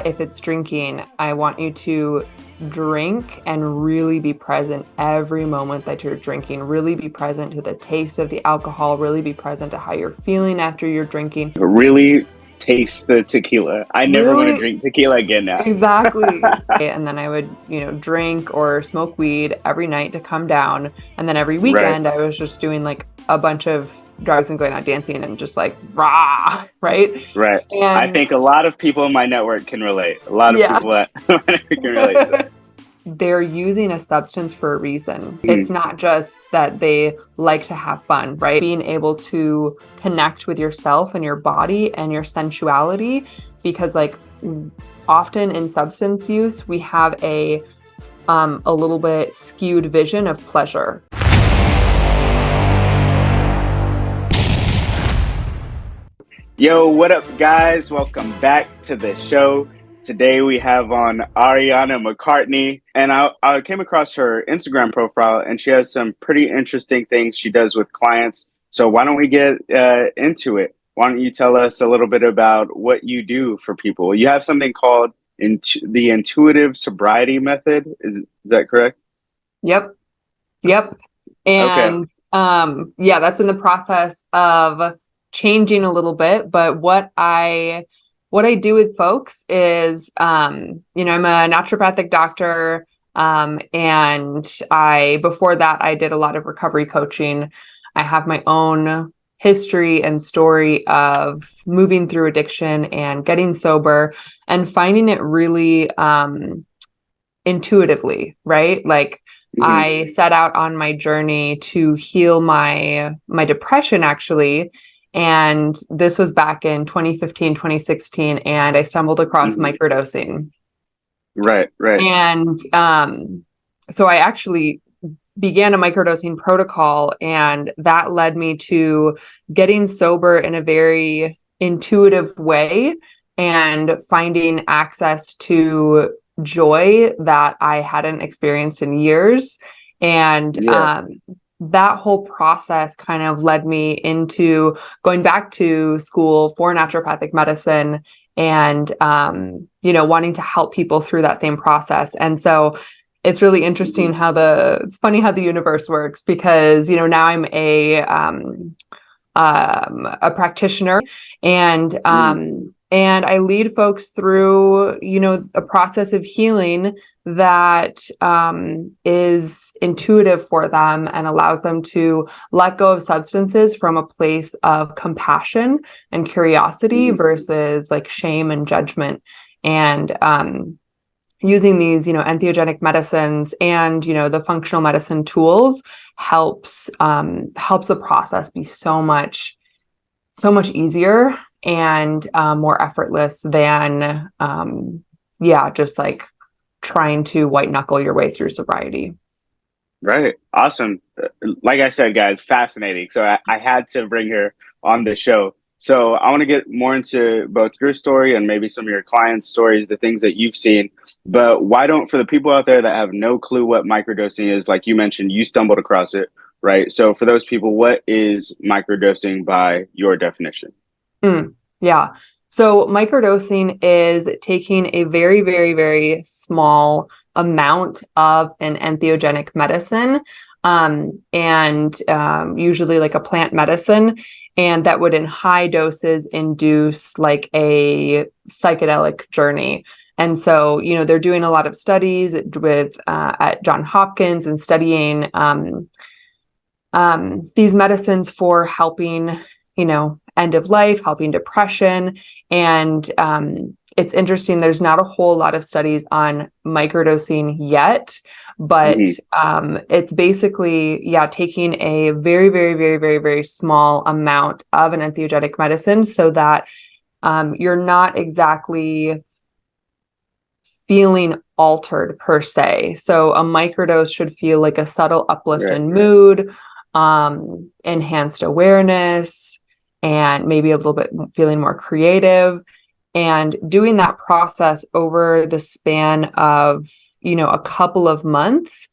if it's drinking, I want you to drink and really be present every moment that you're drinking. Really be present to the taste of the alcohol. Really be present to how you're feeling after you're drinking. Really taste the tequila. I never want to drink tequila again now. Exactly. And then I would, drink or smoke weed every night to come down. And then every weekend I was just doing like a bunch of drugs and going out dancing and just like rah, right? Right. And I think a lot of people in my network can relate. A lot of people that can relate to that. They're using a substance for a reason. It's not just that they like to have fun, right? Being able to connect with yourself and your body and your sensuality, because like often in substance use, we have a little bit skewed vision of pleasure. Yo, what up, guys? Welcome back to the show. Today we have on Arianna Macartney, and I came across her Instagram profile, and she has some pretty interesting things she does with clients. So why don't we get into it? Why don't you tell us a little bit about what you do for people? You have something called the Intuitive Sobriety Method. Is that correct? Yep. And that's in the process of changing a little bit, but what I do with folks is, I'm a naturopathic doctor. And before that, I did a lot of recovery coaching. I have my own history and story of moving through addiction and getting sober and finding it really, intuitively, right? Like I set out on my journey to heal my depression, actually. And this was back in 2015, 2016, and I stumbled across microdosing. Right. And so I actually began a microdosing protocol, and that led me to getting sober in a very intuitive way and finding access to joy that I hadn't experienced in years. And that whole process kind of led me into going back to school for naturopathic medicine and, wanting to help people through that same process. And so it's really interesting it's funny how the universe works, because, now I'm a practitioner, and I lead folks through, a process of healing that is intuitive for them and allows them to let go of substances from a place of compassion and curiosity versus like shame and judgment. And using these, entheogenic medicines and, the functional medicine tools helps the process be so much easier and more effortless than just like trying to white knuckle your way through sobriety. Right. Awesome. Like I said, guys, fascinating. So I had to bring her on the show. So I want to get more into both your story and maybe some of your clients' stories, the things that you've seen. But for the people out there that have no clue what microdosing is, like you mentioned, you stumbled across it, right? So for those people, what is microdosing by your definition? Yeah. So microdosing is taking a very, very, very small amount of an entheogenic medicine, and usually like a plant medicine, and that would in high doses induce like a psychedelic journey. And so, they're doing a lot of studies with at Johns Hopkins and studying these medicines for helping, end of life, helping depression. And it's interesting, there's not a whole lot of studies on microdosing yet, but it's basically, taking a very, very, very, very, very small amount of an entheogenic medicine so that you're not exactly feeling altered per se. So a microdose should feel like a subtle uplift in mood, enhanced awareness, and maybe a little bit feeling more creative. And doing that process over the span of, a couple of months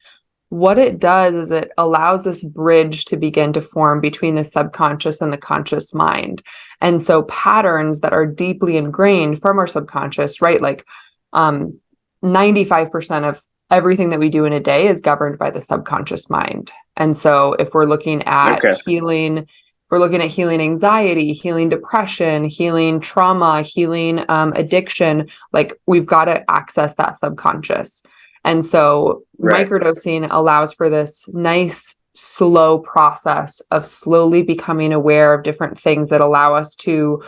what it does is it allows this bridge to begin to form between the subconscious and the conscious mind. And so patterns that are deeply ingrained from our subconscious, right? Like 95% of everything that we do in a day is governed by the subconscious mind. And so if we're looking at healing, if we're looking at healing anxiety, healing depression, healing trauma, healing addiction, like we've got to access that subconscious. And so microdosing allows for this nice, slow process of slowly becoming aware of different things that allow us to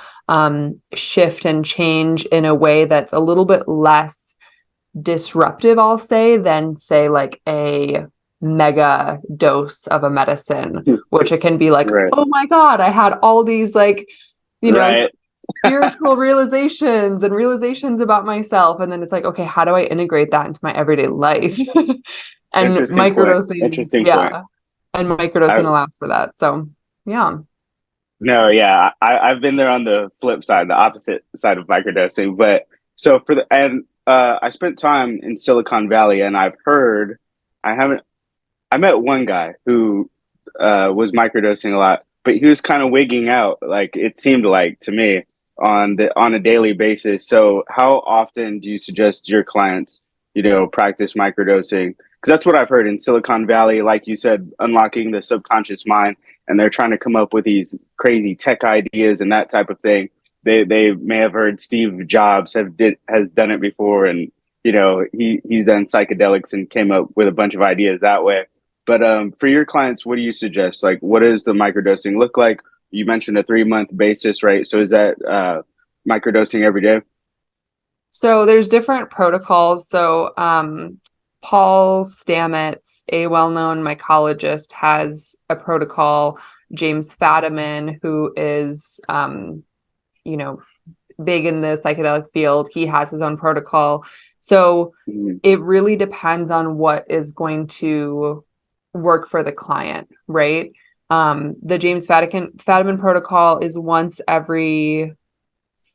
shift and change in a way that's a little bit less disruptive, I'll say, than say like a mega dose of a medicine, which it can be like, oh my God, I had all these like, you know, spiritual realizations and realizations about myself. And then it's like, okay, how do I integrate that into my everyday life? And microdosing, and microdosing allows for that. So, yeah. No, yeah, I've been there on the flip side, the opposite side of microdosing. But so I spent time in Silicon Valley, and I've heard, I met one guy who was microdosing a lot, but he was kind of wigging out, like it seemed like to me on a daily basis. So how often do you suggest your clients, practice microdosing? Because that's what I've heard in Silicon Valley, like you said, unlocking the subconscious mind, and they're trying to come up with these crazy tech ideas and that type of thing. They may have heard Steve Jobs has done it before, and he's done psychedelics and came up with a bunch of ideas that way. But for your clients, what do you suggest? Like, what does the microdosing look like? You mentioned a 3-month basis, right? So is that microdosing every day? So there's different protocols. So Paul Stamets, a well-known mycologist, has a protocol. James Fadiman, who is, big in the psychedelic field, he has his own protocol. So it really depends on what is going to work for the client, right? The James Fadiman protocol is once every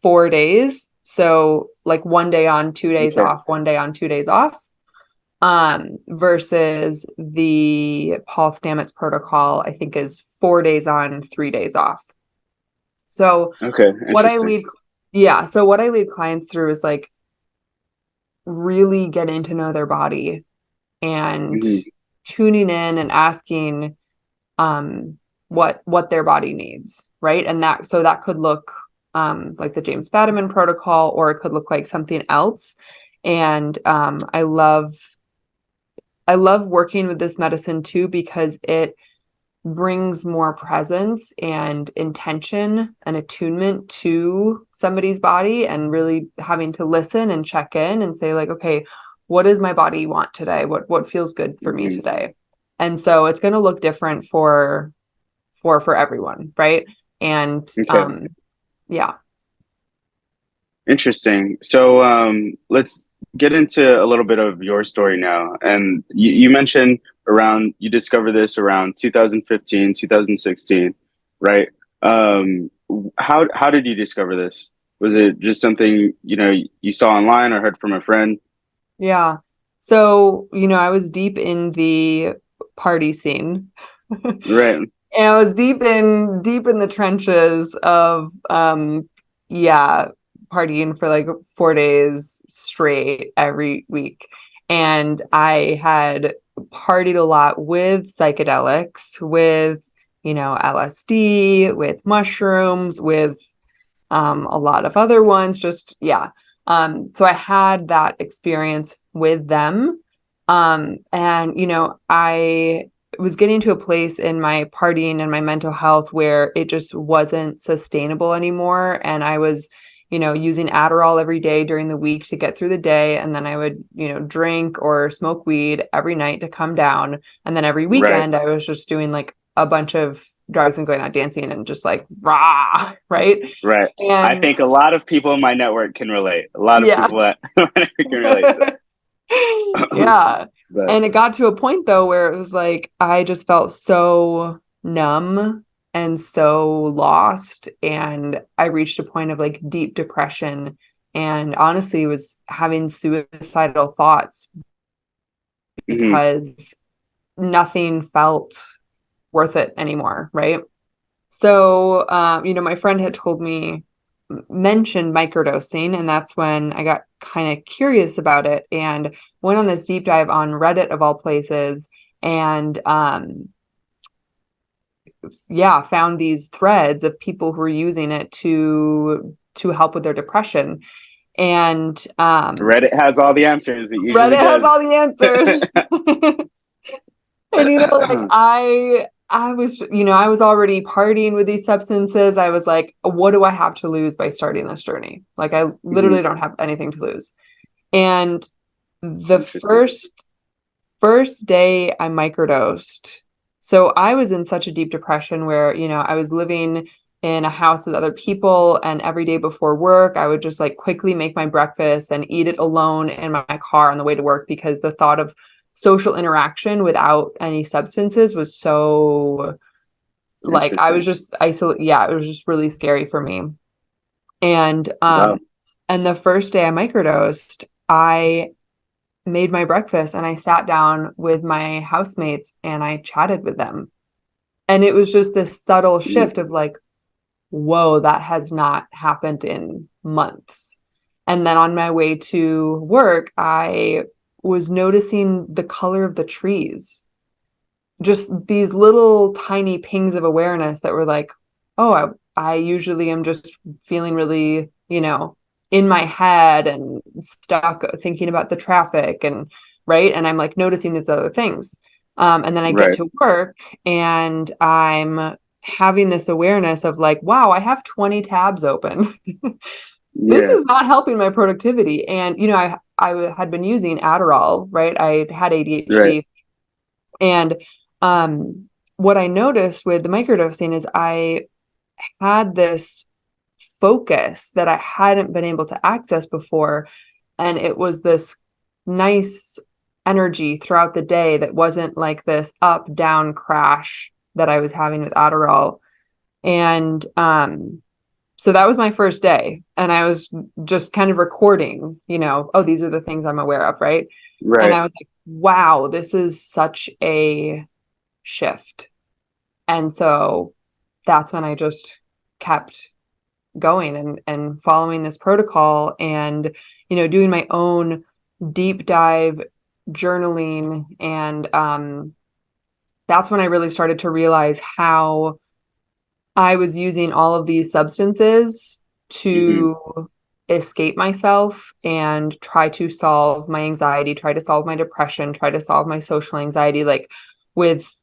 4 days. So like 1 day on, 2 days off, 1 day on, 2 days off. Versus the Paul Stamets protocol, I think is 4 days on, 3 days off. So what I lead clients through is like really getting to know their body and tuning in and asking what their body needs, right? And that could look like the James Fadiman protocol, or it could look like something else. And I love working with this medicine too, because it brings more presence and intention and attunement to somebody's body, and really having to listen and check in and say like, okay, what does my body want today? What feels good for me today? And so it's going to look different for everyone, right? And yeah. Interesting. So let's get into a little bit of your story now. And you mentioned you discovered this around 2015, 2016, right? How did you discover this? Was it just something, you saw online or heard from a friend? Yeah. So, I was deep in the party scene. Right. And I was deep in the trenches of partying for like 4 days straight every week. And I had partied a lot with psychedelics, with, LSD, with mushrooms, with a lot of other ones, so I had that experience with them. And, I was getting to a place in my partying and my mental health where it just wasn't sustainable anymore. And I was, using Adderall every day during the week to get through the day. And then I would, drink or smoke weed every night to come down. And then every weekend I was just doing like a bunch of drugs and going out dancing and just like rah, right? Right. And I think a lot of people in my network can relate. A lot of people can relate to that. Yeah. And it got to a point though where it was like I just felt so numb and so lost, and I reached a point of like deep depression, and honestly was having suicidal thoughts because nothing felt worth it anymore, right? So, my friend had mentioned microdosing, and that's when I got kind of curious about it and went on this deep dive on Reddit of all places, and found these threads of people who were using it to help with their depression. And Reddit has all the answers. It usually Reddit has does. all the answers. And like I was, I was already partying with these substances. I was like, what do I have to lose by starting this journey? Like, I literally don't have anything to lose. And the first day I microdosed, so I was in such a deep depression where, I was living in a house with other people, and every day before work, I would just like quickly make my breakfast and eat it alone in my car on the way to work, because the thought of social interaction without any substances was so, like, I was just isolated. Yeah, it was just really scary for me. And Wow. and the first day I microdosed, I made my breakfast and I sat down with my housemates and I chatted with them. And it was just this subtle shift of like, whoa, that has not happened in months. And then on my way to work, I was noticing the color of the trees, just these little tiny pings of awareness that were like, oh, I usually am just feeling really, in my head and stuck thinking about the traffic, and right. And I'm like noticing these other things. And then I get to work and I'm having this awareness of like, wow, I have 20 tabs open. This is not helping my productivity. And, I had been using Adderall, right? I had ADHD. And what I noticed with the microdosing is I had this focus that I hadn't been able to access before. And it was this nice energy throughout the day that wasn't like this up, down crash that I was having with Adderall. And so that was my first day. And I was just kind of recording, oh, these are the things I'm aware of, right? And I was like, wow, this is such a shift. And so that's when I just kept going and following this protocol and, doing my own deep dive journaling. And that's when I really started to realize how I was using all of these substances to escape myself and try to solve my anxiety, try to solve my depression, try to solve my social anxiety, like with,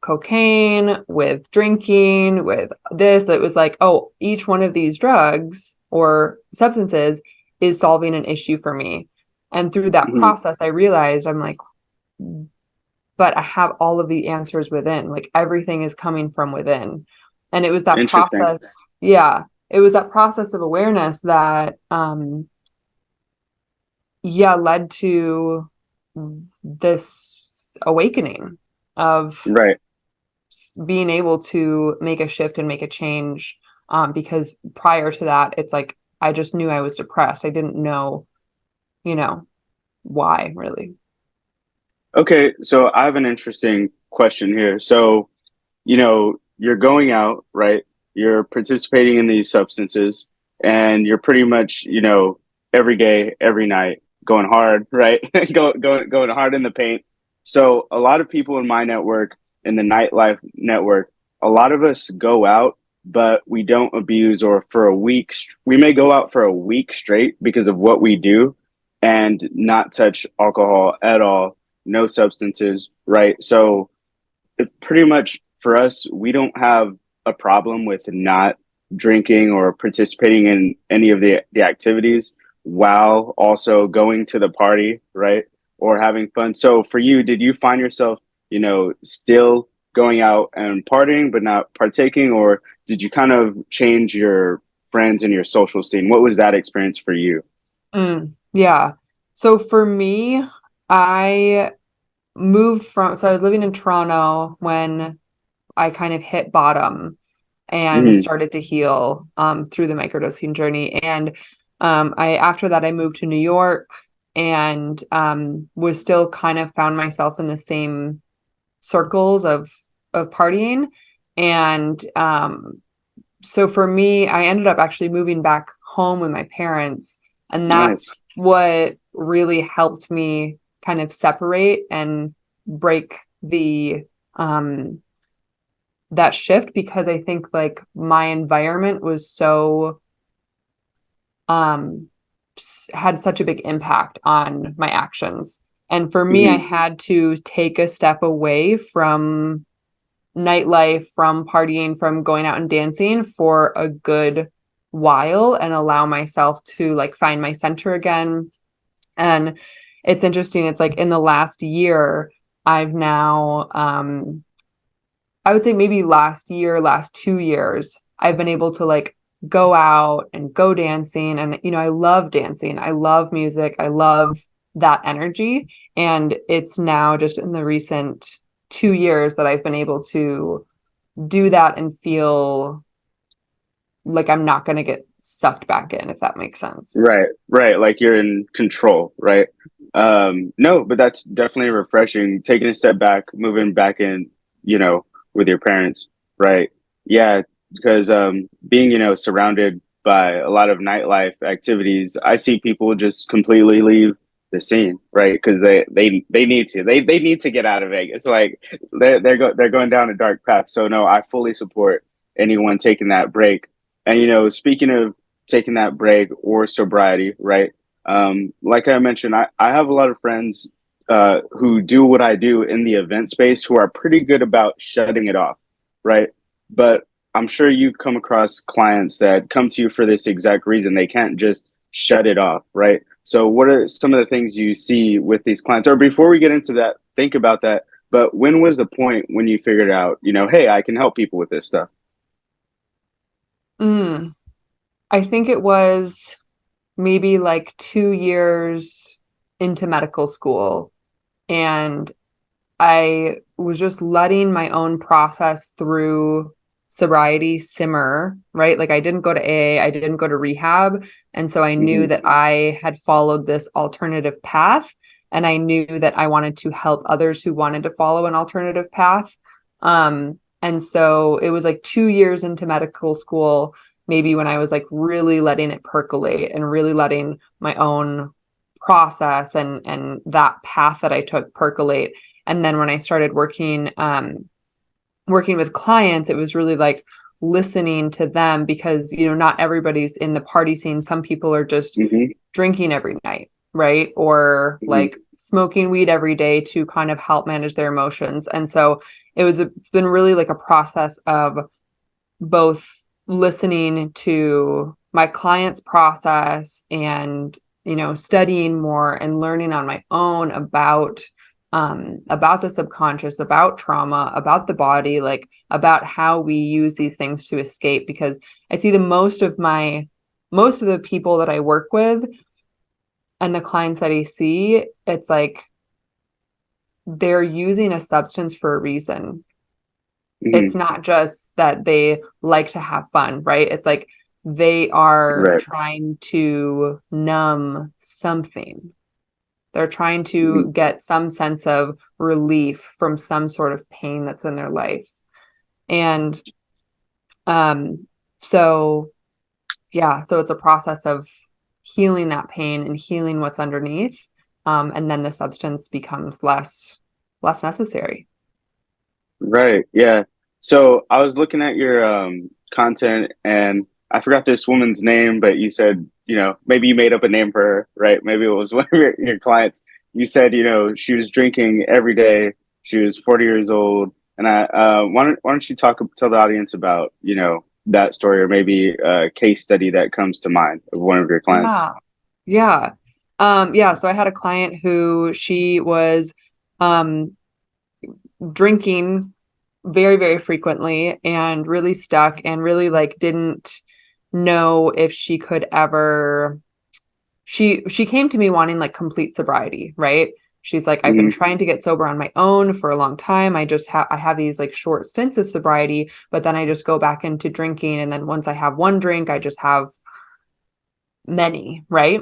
cocaine, with drinking, with this. It was like, oh, each one of these drugs or substances is solving an issue for me. And through that process, I realized I'm like, but I have all of the answers within, like everything is coming from within. And it was that process. Yeah. It was that process of awareness that, led to this awakening of being able to make a shift and make a change. Because prior to that, it's like, I just knew I was depressed. I didn't know, why really. Okay, so I have an interesting question here. So, you're going out, right? You're participating in these substances and you're pretty much, every day, every night going hard, right? Going hard in the paint. So, a lot of people in my network, in the nightlife network, a lot of us go out, but we don't abuse, or for a week, we may go out for a week straight because of what we do and not touch alcohol at all, no substances, right? So pretty much for us, we don't have a problem with not drinking or participating in any of the activities while also going to the party, right? Or having fun. So for you, did you find yourself, still going out and partying, but not partaking? Or did you kind of change your friends and your social scene? What was that experience for you? Yeah. So for me, I so I was living in Toronto when I kind of hit bottom and started to heal through the microdosing journey. And after that I moved to New York, and was still kind of found myself in the same circles of partying. And so for me, I ended up actually moving back home with my parents, and that's Nice. what really helped me kind of separate and break the that shift, because I think like my environment was so had such a big impact on my actions. And for me, I Hmm. had to take a step away from nightlife, from partying, from going out and dancing for a good while and allow myself to like find my center again. And it's interesting. It's like in the last year, I've now, I would say maybe last year, last 2 years, I've been able to like go out and go dancing. And, you know, I love dancing. I love music. I love that energy. And it's now just in the recent 2 years that I've been able to do that and feel like I'm not going to get sucked back in, if that makes sense. Right, right. Like you're in control, right? No, but that's definitely refreshing. Taking a step back, moving back in, with your parents, right? Yeah, because being, surrounded by a lot of nightlife activities, I see people just completely leave the scene, right? Because they need to. They need to get out of Vegas. Like they're going down a dark path. So no, I fully support anyone taking that break. And speaking of taking that break or sobriety, right? Like I mentioned, I have a lot of friends who do what I do in the event space who are pretty good about shutting it off, right? But I'm sure you come across clients that come to you for this exact reason. They can't just shut it off, right? So, what are some of the things you see with these clients? Or before we get into that, think about that. But when was the point when you figured out, hey, I can help people with this stuff? Mm, I think it was maybe like 2 years into medical school. And I was just letting my own process through sobriety simmer, right? Like I didn't go to AA, I didn't go to rehab. And so I knew Hmm. that I had followed this alternative path. And I knew that I wanted to help others who wanted to follow an alternative path. And so it was like 2 years into medical school, maybe when I was like really letting it percolate and really letting my own process and that path that I took percolate. And then when I started working with clients, it was really like listening to them, because, you know, not everybody's in the party scene. Some people are just Hmm. drinking every night, right? Or Hmm. like smoking weed every day to kind of help manage their emotions. And so it's been really like a process of both listening to my clients' process and, you know, studying more and learning on my own about the subconscious, about trauma, about the body, like about how we use these things to escape. Because I see the most of the people that I work with and the clients that I see, it's like they're using a substance for a reason. It's Hmm. not just that they like to have fun, right? It's like they are Right. trying to numb something. They're trying Hmm. to get some sense of relief from some sort of pain that's in their life. And um, so, yeah, so it's a process of healing that pain and healing what's underneath. And then the substance becomes less necessary. Right. Yeah. So I was looking at your content and I forgot this woman's name, but you said, maybe you made up a name for her, right? Maybe it was one of your clients. You said, she was drinking every day. She was 40 years old. And why don't you tell the audience about, that story, or maybe a case study that comes to mind of one of your clients? Yeah. Yeah. Yeah. So I had a client who she was um drinking very, very frequently and really stuck and really like didn't know if she could ever she came to me wanting like complete sobriety, right? She's like, I've been Hmm. trying to get sober on my own for a long time. I have these like short stints of sobriety, but then I just go back into drinking. And then once I have one drink, I just have many, right?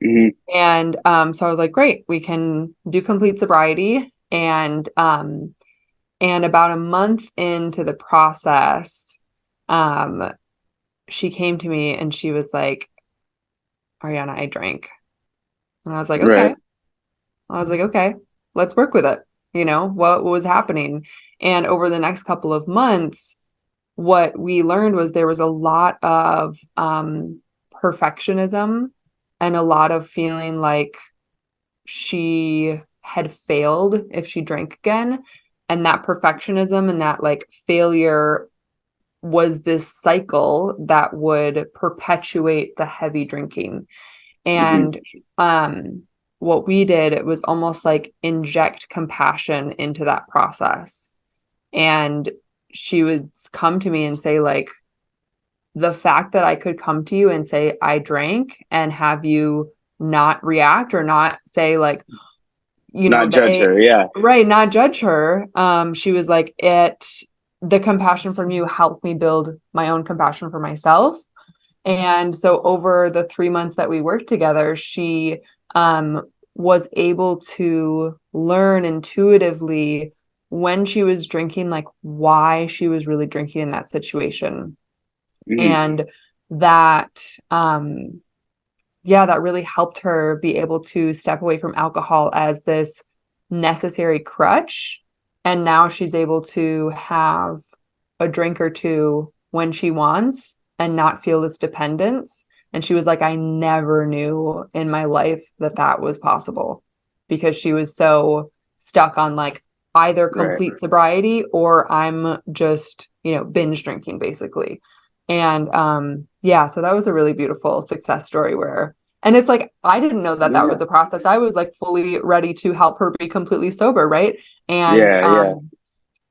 Hmm. And so I was like, great, we can do complete sobriety. And about a month into the process, um, she came to me and she was like, Arianna, I drank. And I was like, Right. okay. I was like, okay, let's work with it. What was happening? And over the next couple of months, what we learned was there was a lot of perfectionism and a lot of feeling like she had failed if she drank again. And that perfectionism and that like failure was this cycle that would perpetuate the heavy drinking. Hmm. And what we did, it was almost like inject compassion into that process. And she would come to me and say, like, the fact that I could come to you and say, I drank and have you not react or not say, like, Not judge her. Yeah. right, not judge her. She was like, the compassion from you helped me build my own compassion for myself. And so over the 3 months that we worked together, she was able to learn intuitively when she was drinking, like why she was really drinking in that situation. Hmm. And that, yeah, that really helped her be able to step away from alcohol as this necessary crutch. And now she's able to have a drink or two when she wants and not feel this dependence. And she was like, I never knew in my life that that was possible because she was so stuck on like either Right. complete sobriety or I'm just, binge drinking basically. And yeah, so that was a really beautiful success story where, and it's like I didn't know that that Yeah. was a process. I was like fully ready to help her be completely sober, right? And Yeah. Yeah.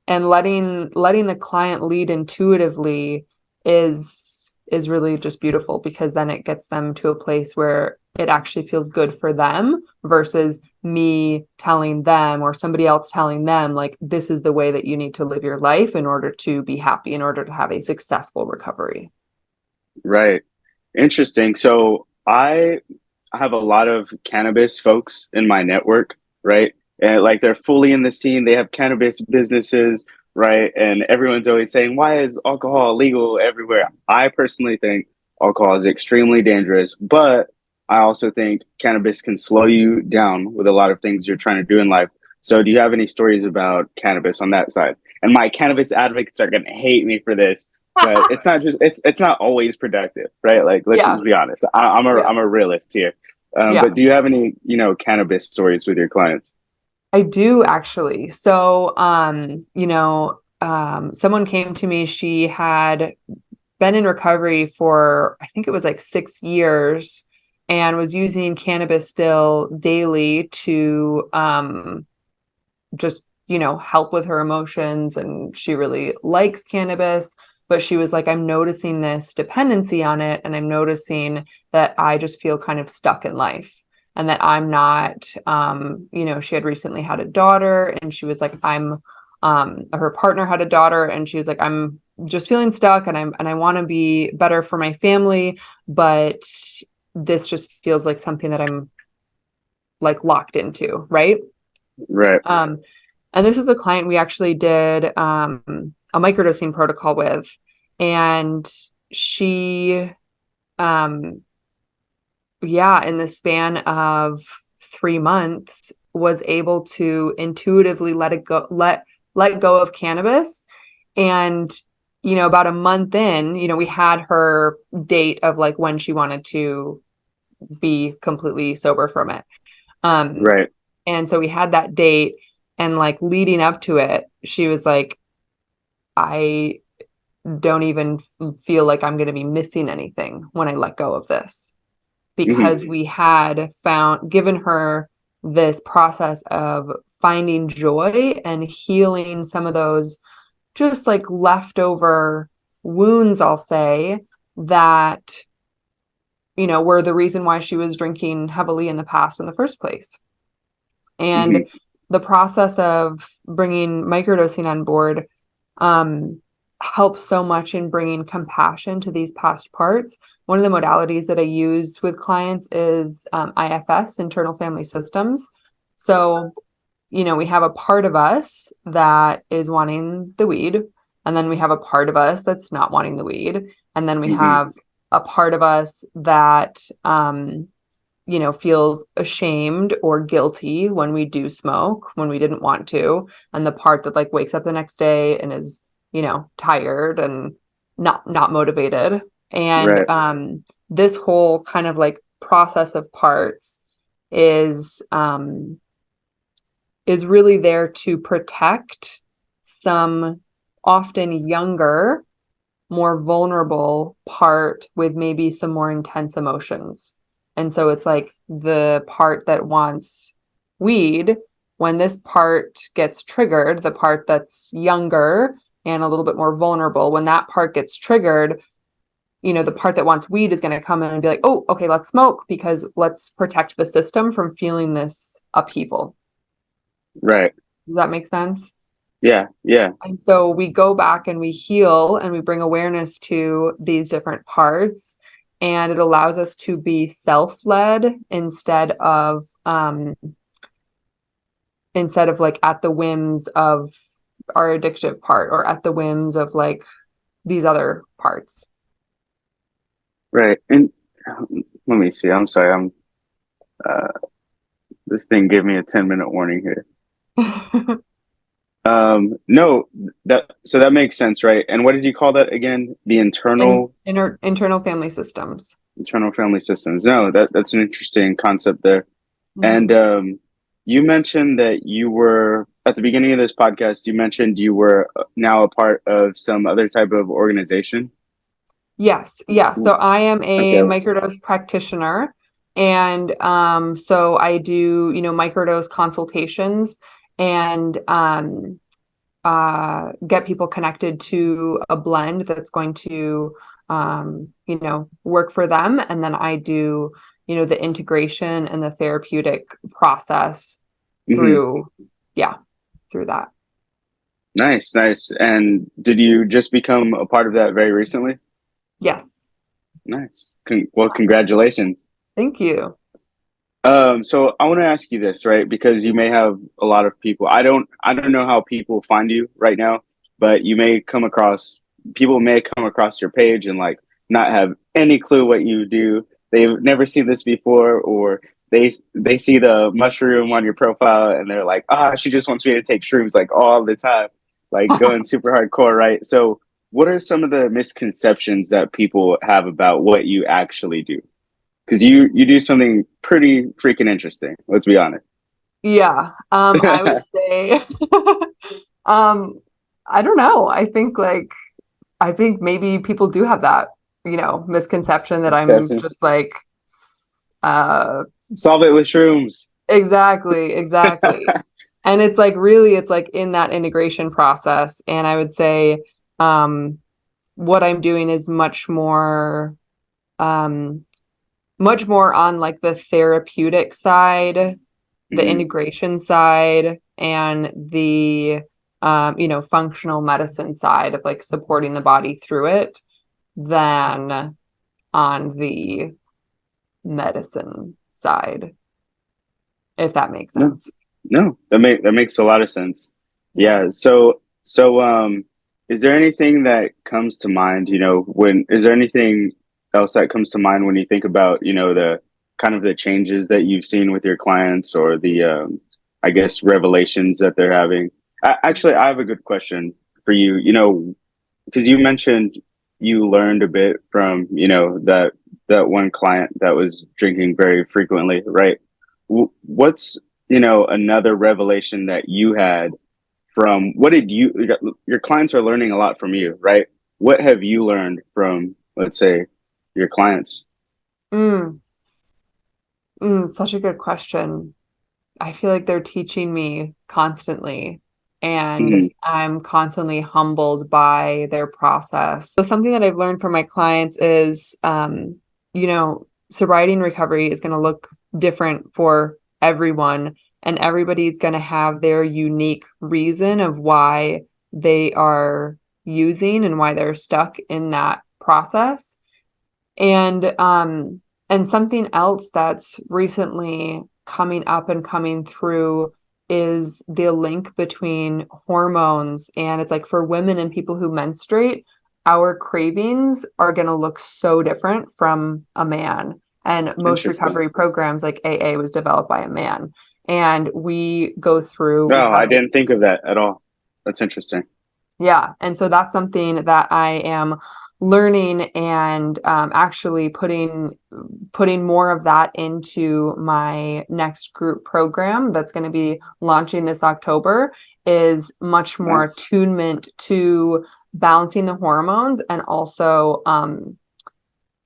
and letting the client lead intuitively is really just beautiful because then it gets them to a place where it actually feels good for them versus me telling them or somebody else telling them like this is the way that you need to live your life in order to be happy, in order to have a successful recovery. Right. Interesting. So I have a lot of cannabis folks in my network, right? And like they're fully in the scene. They have cannabis businesses, right? And everyone's always saying, why is alcohol legal everywhere? I personally think alcohol is extremely dangerous, but I also think cannabis can slow you down with a lot of things you're trying to do in life. So do you have any stories about cannabis on that side? And my cannabis advocates are going to hate me for this, but it's not always productive, right? Like let's Yeah, just be honest. yeah, I'm a realist here. yeah. But do you have any, cannabis stories with your clients? I do actually. So, someone came to me, she had been in recovery for, I think it was like 6 years and was using cannabis still daily to just, help with her emotions. And she really likes cannabis. But she was like, I'm noticing this dependency on it. And I'm noticing that I just feel kind of stuck in life and that I'm not, she had recently had a daughter and she was like, her partner had a daughter and she was like, I'm just feeling stuck and I want to be better for my family. But this just feels like something that I'm like locked into. Right. Right. Um, and this is a client we actually did a microdosing protocol with. And she, um, yeah, in the span of 3 months, was able to intuitively let go of cannabis. And, about a month in, we had her date of like when she wanted to be completely sober from it. Um, Right. and so we had that date and like leading up to it, she was like, I don't even feel like I'm going to be missing anything when I let go of this Hmm. because we had given her this process of finding joy and healing some of those just like leftover wounds, I'll say, that, were the reason why she was drinking heavily in the past in the first place. And Hmm. the process of bringing microdosing on board um, helps so much in bringing compassion to these past parts one of the modalities that I use with clients is IFS, internal family systems. So, we have a part of us that is wanting the weed, and then we have a part of us that's not wanting the weed, and then we have a part of us that feels ashamed or guilty when we do smoke, when we didn't want to, and the part that like wakes up the next day and is, tired and not motivated. And this whole kind of like process of parts is really there to protect some often younger, more vulnerable part with maybe some more intense emotions. And so it's like the part that wants weed, when this part gets triggered, the part that's younger and a little bit more vulnerable, when that part gets triggered, the part that wants weed is going to come in and be like, oh, okay, let's smoke because let's protect the system from feeling this upheaval. Right. Does that make sense? Yeah. And so we go back and we heal and we bring awareness to these different parts, and it allows us to be self-led instead of like at the whims of our addictive part or at the whims of like these other parts. Right. And let me see. I'm sorry. This thing gave me a 10-minute warning here. No, so that makes sense, right? And what did you call that again? The internal family systems. Internal family systems. No, that's an interesting concept there. Mm-hmm. And you mentioned that you were at the beginning of this podcast. You mentioned you were now a part of some other type of organization. Yes, yeah. So I am a Okay. microdose practitioner, and so I do microdose consultations and get people connected to a blend that's going to work for them, and then I do the integration and the therapeutic process through that. Nice. And did you just become a part of that very recently? Yes. Nice. Well, congratulations. Thank you. So I want to ask you this, right? Because you may have a lot of people. I don't know how people find you right now, but people may come across your page and like not have any clue what you do. They've never seen this before, or they see the mushroom on your profile and they're like, she just wants me to take shrooms like all the time, like going super hardcore, right? So what are some of the misconceptions that people have about what you actually do? Because you do something pretty freaking interesting. Let's be honest. Yeah. I would say, I don't know. I think maybe people do have that, misconception that I'm just like, Solve it with shrooms. exactly. And it's like, really, it's like in that integration process. And I would say, what I'm doing is much more on like the therapeutic side, the integration side, and the functional medicine side of like supporting the body through it than on the medicine side, if that makes sense. No, that makes a lot of sense. Yeah. So is there anything that comes to mind, is there anything else that comes to mind when you think about, the kind of the changes that you've seen with your clients, or the I guess revelations that they're having? Actually, I have a good question for you, because you mentioned you learned a bit from, that one client that was drinking very frequently, right? What's, another revelation that you had from your clients are learning a lot from you, right? What have you learned from, let's say, your clients? Such a good question. I feel like they're teaching me constantly, and I'm constantly humbled by their process. So something that I've learned from my clients is, sobriety and recovery is going to look different for everyone, and everybody's going to have their unique reason of why they are using and why they're stuck in that process. And something else that's recently coming up and coming through is the link between hormones. And it's like for women and people who menstruate, our cravings are going to look so different from a man. And most Interesting. recovery programs like AA was developed by a man. And we go through, we No, have I didn't think of that at all. That's interesting. yeah. And so that's something that I am learning and actually putting more of that into my next group program that's going to be launching this October, is much more Nice. attunement to balancing the hormones and also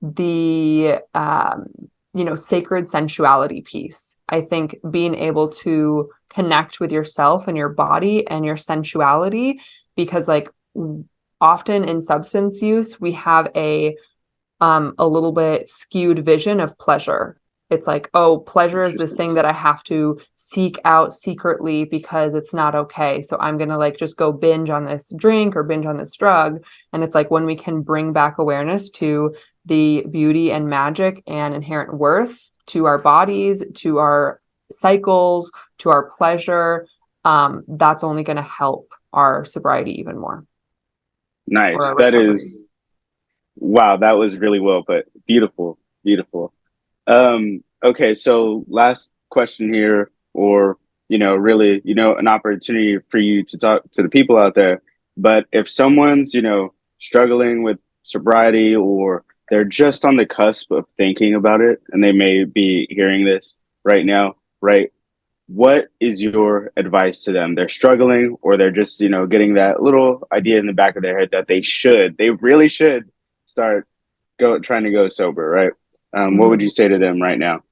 the sacred sensuality piece. I think being able to connect with yourself and your body and your sensuality, because like often in substance use we have a little bit skewed vision of pleasure. It's like, oh, pleasure is this Interesting. thing that I have to seek out secretly because it's not okay. So I'm going to like just go binge on this drink or binge on this drug. And it's like when we can bring back awareness to the beauty and magic and inherent worth to our bodies, to our cycles, to our pleasure, that's only going to help our sobriety even more, or Nice. our That recovery. is, wow, that was really well put. Beautiful. Beautiful. Okay, so last question here, or, really, an opportunity for you to talk to the people out there. But if someone's, struggling with sobriety, or they're just on the cusp of thinking about it, and they may be hearing this right now, right? What is your advice to them? They're struggling, or they're just, getting that little idea in the back of their head that they really should start trying to go sober, right? What would Mhm. you say to them right now?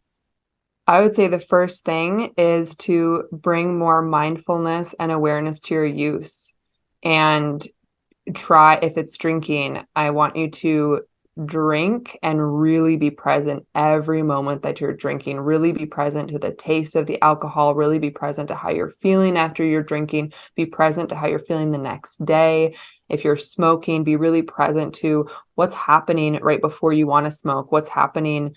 I would say the first thing is to bring more mindfulness and awareness to your use. And try, if it's drinking, I want you to drink and really be present every moment that you're drinking. Really be present to the taste of the alcohol, really be present to how you're feeling after you're drinking, be present to how you're feeling the next day. If you're smoking, be really present to what's happening right before you want to smoke, what's happening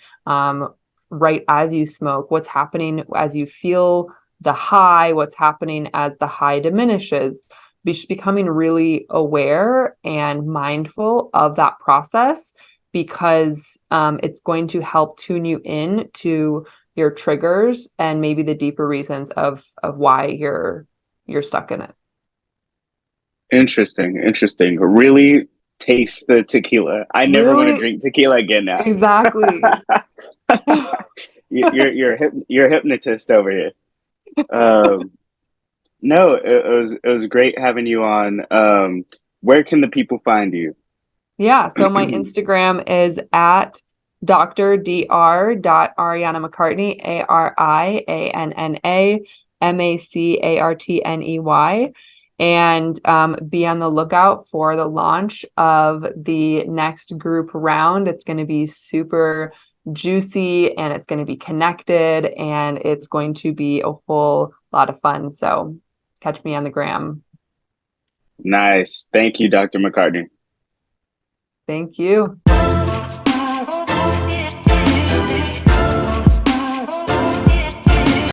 right as you smoke, what's happening as you feel the high, what's happening as the high diminishes. Becoming really aware and mindful of that process, because it's going to help tune you in to your triggers and maybe the deeper reasons of why you're stuck in it. Interesting, interesting. Really taste the tequila. I never want to Really, drink tequila again now. exactly. You're a hypnotist over here. Um, no, it was great having you on. Where can the people find you? Yeah, so my Instagram is at Dr. Macartney, AriannaMacartney. And be on the lookout for the launch of the next group round. It's going to be super juicy and it's going to be connected and it's going to be a whole lot of fun. So catch me on the gram. Nice. Thank you, Dr. McCartney. Thank you.